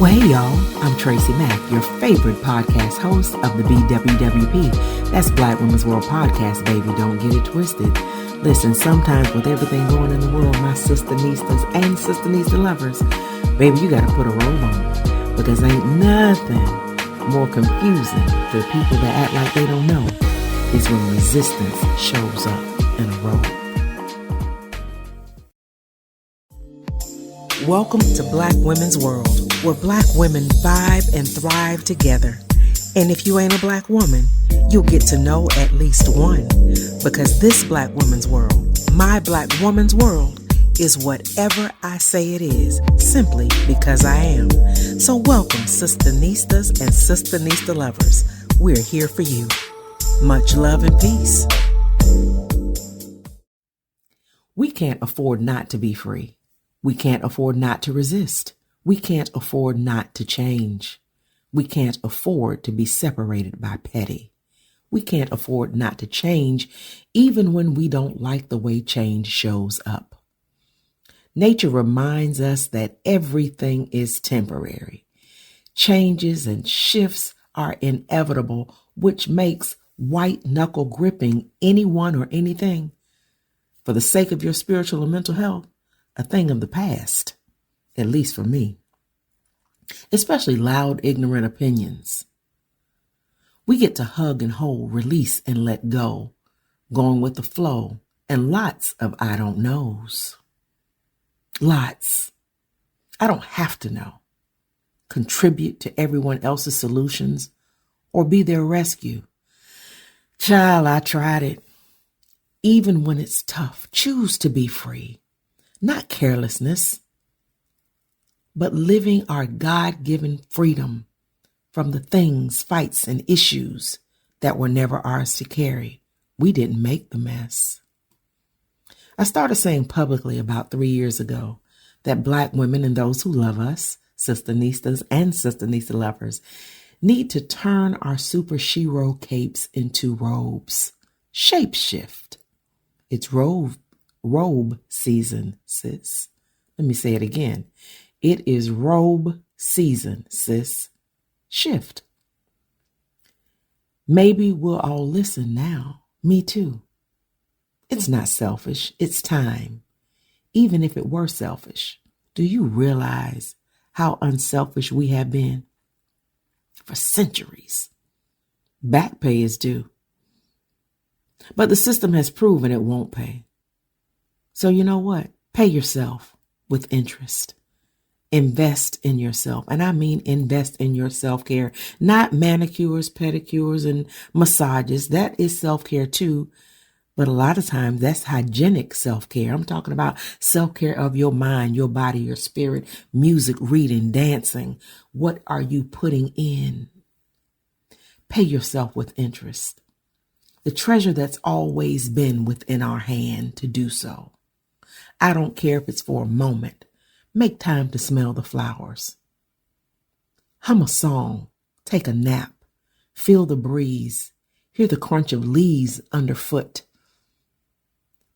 Well, hey y'all, I'm Tracy Mack, your favorite podcast host of the BWWP. That's Black Women's World Podcast, baby. Don't get it twisted. Listen, sometimes with everything going in the world, my sister-nistas and sister-nista lovers, baby, you got to put a robe on. Because ain't nothing more confusing to people that act like they don't know is when resistance shows up in a robe. Welcome to Black Women's World, where Black women vibe and thrive together. And if you ain't a Black woman, you'll get to know at least one. Because this Black Women's World, my Black woman's world, is whatever I say it is, simply because I am. So welcome, sister-nistas and sister-nista lovers. We're here for you. Much love and peace. We can't afford not to be free. We can't afford not to resist. We can't afford not to change. We can't afford to be separated by petty. We can't afford not to change even when we don't like the way change shows up. Nature reminds us that everything is temporary. Changes and shifts are inevitable, which makes white knuckle gripping anyone or anything, for the sake of your spiritual and mental health, a thing of the past, at least for me. Especially loud, ignorant opinions. We get to hug and hold, release and let go, going with the flow, and lots of I don't knows. Lots. I don't have to know. Contribute to everyone else's solutions or be their rescue. Child, I tried it. Even when it's tough, choose to be free. Not carelessness, but living our God-given freedom from the things, fights, and issues that were never ours to carry. We didn't make the mess. I started saying publicly about 3 years ago that Black women and those who love us, sister-nistas and sister-nista lovers, need to turn our super shero capes into robes. Shapeshift. It's robe season, sis. Let me say it again. It is robe season, sis. Shift. Maybe we'll all listen now. Me too. It's not selfish. It's time. Even if it were selfish, do you realize how unselfish we have been for centuries? Back pay is due. But the system has proven it won't pay. So you know what? Pay yourself with interest. Invest in yourself. And I mean invest in your self-care. Not manicures, pedicures, and massages. That is self-care too. But a lot of times that's hygienic self-care. I'm talking about self-care of your mind, your body, your spirit, music, reading, dancing. What are you putting in? Pay yourself with interest. The treasure that's always been within our hand to do so. I don't care if it's for a moment. Make time to smell the flowers. Hum a song. Take a nap. Feel the breeze. Hear the crunch of leaves underfoot.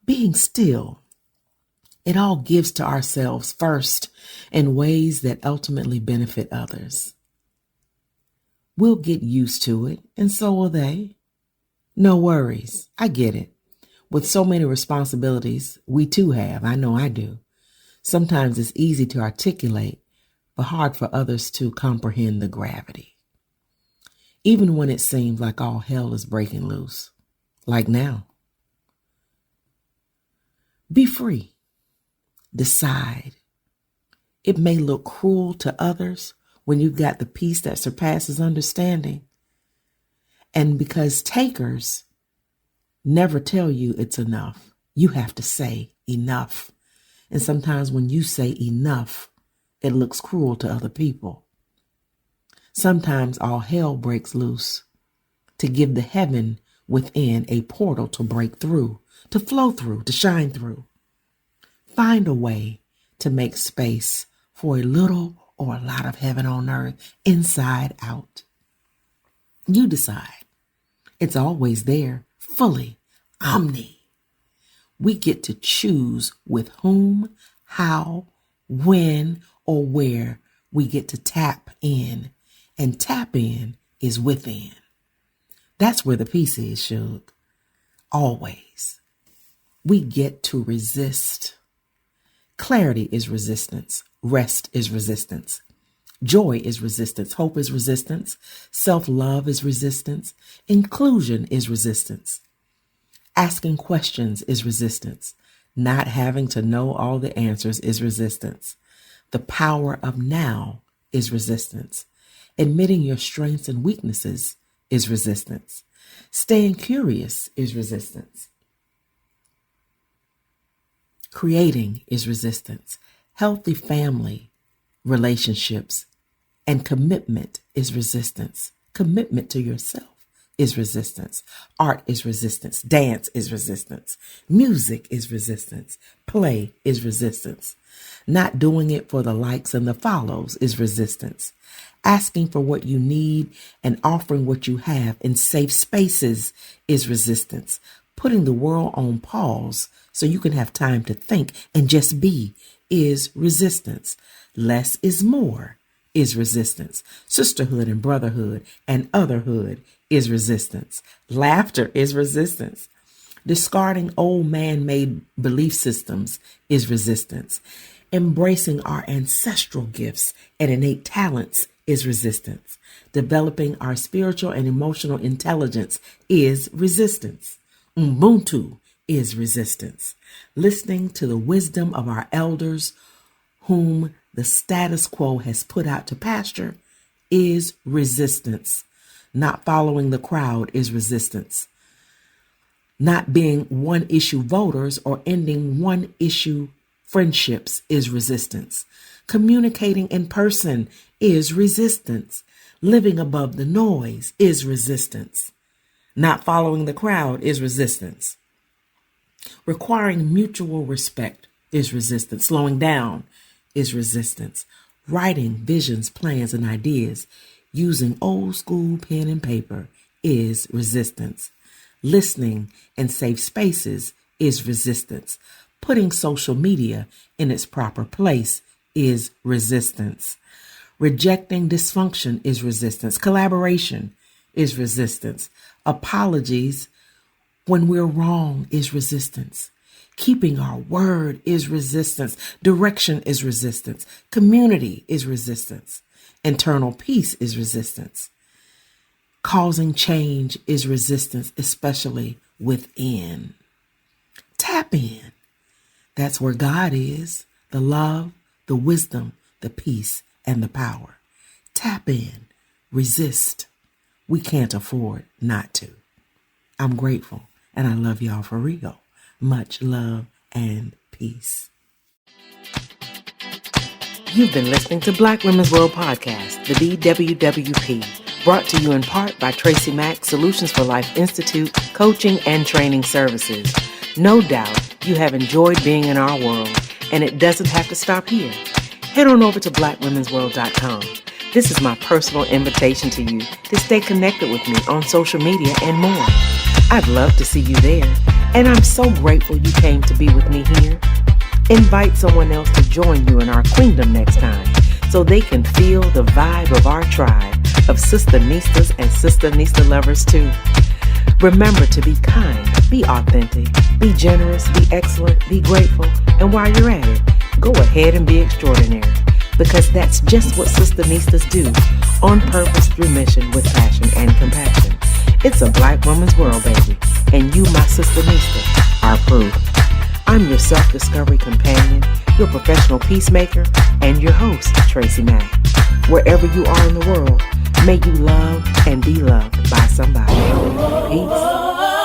Being still. It all gives to ourselves first in ways that ultimately benefit others. We'll get used to it, and so will they. No worries. I get it. With so many responsibilities we too have, I know I do. Sometimes it's easy to articulate, but hard for others to comprehend the gravity. Even when it seems like all hell is breaking loose, like now. Be free. Decide. It may look cruel to others when you've got the peace that surpasses understanding. And because takers never tell you it's enough, you have to say enough. And sometimes when you say enough, it looks cruel to other people. Sometimes all hell breaks loose to give the heaven within a portal to break through, to flow through, to shine through. Find a way to make space for a little or a lot of heaven on earth, inside out. You decide. It's always there, fully, omni. We get to choose with whom, how, when, or where we get to tap in, and tap in is within. That's where the peace is, Shug. Always. We get to resist. Clarity is resistance. Rest is resistance. Joy is resistance. Hope is resistance. Self-love is resistance. Inclusion is resistance. Asking questions is resistance. Not having to know all the answers is resistance. The power of now is resistance. Admitting your strengths and weaknesses is resistance. Staying curious is resistance. Creating is resistance. Healthy family relationships and commitment is resistance. Commitment to yourself is resistance. Art is resistance. Dance is resistance. Music is resistance. Play is resistance. Not doing it for the likes and the follows is resistance. Asking for what you need and offering what you have in safe spaces is resistance. Putting the world on pause so you can have time to think and just be is resistance. Less is more is resistance. Sisterhood and brotherhood and otherhood is resistance. Laughter is resistance. Discarding old man-made belief systems is resistance. Embracing our ancestral gifts and innate talents is resistance. Developing our spiritual and emotional intelligence is resistance. Ubuntu is resistance. Listening to the wisdom of our elders whom the status quo has put out to pasture is resistance. Not following the crowd is resistance. Not being one-issue voters or ending one-issue friendships is resistance. Communicating in person is resistance. Living above the noise is resistance. Not following the crowd is resistance. Requiring mutual respect is resistance. Slowing down is resistance. Writing visions, plans, and ideas using old school pen and paper is resistance. Listening in safe spaces is resistance. Putting social media in its proper place is resistance. Rejecting dysfunction is resistance. Collaboration is resistance. Apologies when we're wrong is resistance. Keeping our word is resistance. Direction is resistance. Community is resistance. Internal peace is resistance. Causing change is resistance, especially within. Tap in. That's where God is, the love, the wisdom, the peace, and the power. Tap in. Resist. We can't afford not to. I'm grateful, and I love y'all for real. Much love and peace. You've been listening to Black Women's World Podcast, the BWWP, brought to you in part by Tracy Mack Solutions for Life Institute, Coaching and Training Services. No doubt you have enjoyed being in our world, and it doesn't have to stop here. Head on over to blackwomensworld.com. This is my personal invitation to you to stay connected with me on social media and more. I'd love to see you there, and I'm so grateful you came to be with me here. Invite someone else to join you in our queendom next time so they can feel the vibe of our tribe of Sisternistas and Sisternista lovers too. Remember to be kind, be authentic, be generous, be excellent, be grateful, and while you're at it, go ahead and be extraordinary, because that's just what Sisternistas do, on purpose, through mission, with passion and compassion. It's a Black woman's world, baby, and you, my Sisternista, are proof. I'm your self-discovery companion, your professional peacemaker, and your host, Tracy Mack. Wherever you are in the world, may you love and be loved by somebody. Peace.